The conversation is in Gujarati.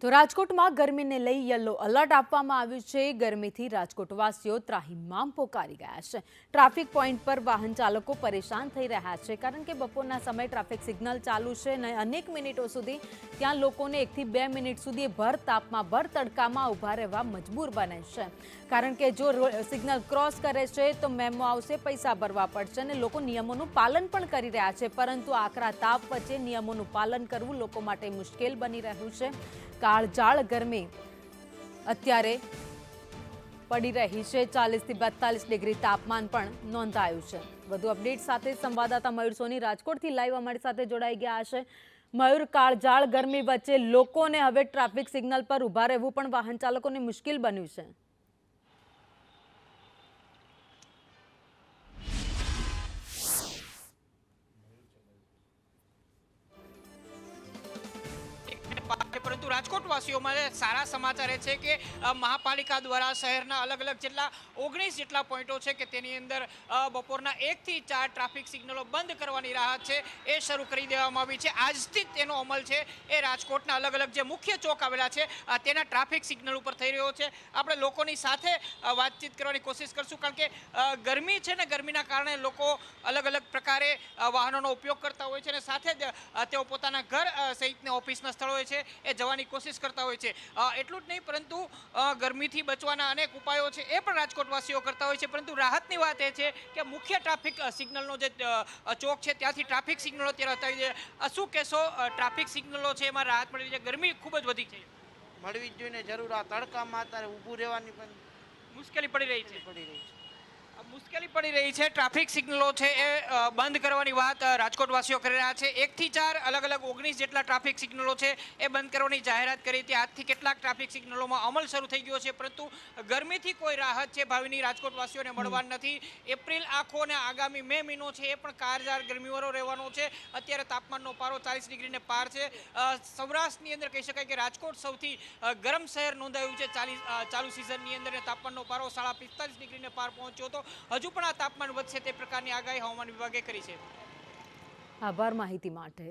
તો રાજકોટમાં ગરમીને લઈ યલો એલર્ટ આપવામાં આવ્યું છે। ગરમીથી રાજકોટવાસીઓ ત્રાહિમામ પોકારી ગયા છે। ટ્રાફિક પોઈન્ટ પર વાહન ચાલકો પરેશાન થઈ રહ્યા છે, કારણ કે બપોરના સમયે ટ્રાફિક સિગ્નલ ચાલુ છે અને અનેક મિનિટો સુધી ત્યાં લોકોને 1 થી 2 મિનિટ સુધી ભર તાપમાં ભર તડકામાં ઊભા રહેવા મજબૂર બને છે, કારણ કે જો સિગ્નલ ક્રોસ કરે છે તો મેમો આવશે, પૈસા ભરવા પડશે અને લોકો નિયમોનું પાલન પણ કરી રહ્યા છે, પરંતુ આકરા તાપ વચ્ચે નિયમોનું પાલન કરવું લોકો માટે મુશ્કેલ બની રહ્યું છે। કાળઝાળ ગરમી અત્યારે પડી રહી છે। 40 થી 42 ડિગ્રી તાપમાન પણ નોંધાયું છે। વધુ અપડેટ સાથે સંવાદદાતા મયુર સોની રાજકોટથી લાઈવ અમારી સાથે જોડાઈ ગયા છે। મયુર, કાળઝાળ ગરમી વચ્ચે લોકોને હવે ટ્રાફિક સિગ્નલ પર ઊભા રહેવું પણ વાહન ચાલકોને મુશ્કેલ બન્યું છે। પરંતુ રાજકોટવાસીઓ માટે સારા સમાચાર એ છે કે મહાપાલિકા દ્વારા શહેરના અલગ અલગ જેટલા 19 જેટલા પોઈન્ટો છે કે તેની અંદર બપોરના 1 થી 4 ટ્રાફિક સિગ્નલો બંધ કરવાની રાહત છે એ શરૂ કરી દેવામાં આવી છે। આજથી તેનો અમલ છે એ રાજકોટના અલગ અલગ જે મુખ્ય ચોક આવેલા છે તેના ટ્રાફિક સિગ્નલ ઉપર થઈ રહ્યો છે। આપણે લોકોની સાથે વાતચીત કરવાની કોશિશ કરશું, કારણ કે ગરમી છે ને, ગરમીના કારણે લોકો અલગ અલગ પ્રકારે વાહનોનો ઉપયોગ કરતા હોય છે અને સાથે જ તેઓ પોતાના ઘર સહિતના ઓફિસના સ્થળોએ છે એ જવાની કોશિશ કરતા હોય છે। એટલું જ નહીં, પરંતુ ગરમીથી બચવાના અનેક ઉપાયો છે એ પણ રાજકોટવાસીઓ કરતા હોય છે, પરંતુ રાહતની વાત એ છે કે મુખ્ય ટ્રાફિક સિગ્નલનો જે ચોક છે ત્યાંથી ટ્રાફિક સિગ્નલો અત્યારે હટાવી દે। શું કહેશો, ટ્રાફિક સિગ્નલો છે એમાં રાહત મળી છે? ગરમી ખૂબ જ વધી છે, મળવી જ જોઈએ જરૂર। આ તડકામાં અત્યારે ઊભું રહેવાની પણ મુશ્કેલી પડી રહી છે। મુશ્કેલી પડી રહી છે। ટ્રાફિક સિગ્નલો છે એ બંધ કરવાની વાત રાજકોટવાસીઓ કરી રહ્યા છે। 1 થી 4 અલગ અલગ 19 જેટલા ટ્રાફિક સિગ્નલો છે એ બંધ કરવાની જાહેરાત કરી હતી। આજથી કેટલાક ટ્રાફિક સિગ્નલોમાં અમલ શરૂ થઈ ગયો છે, પરંતુ ગરમીથી કોઈ રાહત છે ભાવિની રાજકોટવાસીઓને મળવાની નથી। એપ્રિલ આખો અને આગામી મે મહિનો છે એ પણ કાળઝાળ ગરમીવાળો રહેવાનો છે। અત્યારે તાપમાનનો પારો 40 ડિગ્રીને પાર છે। સૌરાષ્ટ્રની અંદર કહી શકાય કે રાજકોટ સૌથી ગરમ શહેર નોંધાયું છે ચાલુ સિઝનની અંદર। તાપમાનનો પારો 45 ડિગ્રીને પાર પહોંચ્યો હતો। હજુ પણ આ તાપમાન વધશે તે પ્રકારની આગાહી હવામાન વિભાગે કરી છે। આભાર માહિતી માટે।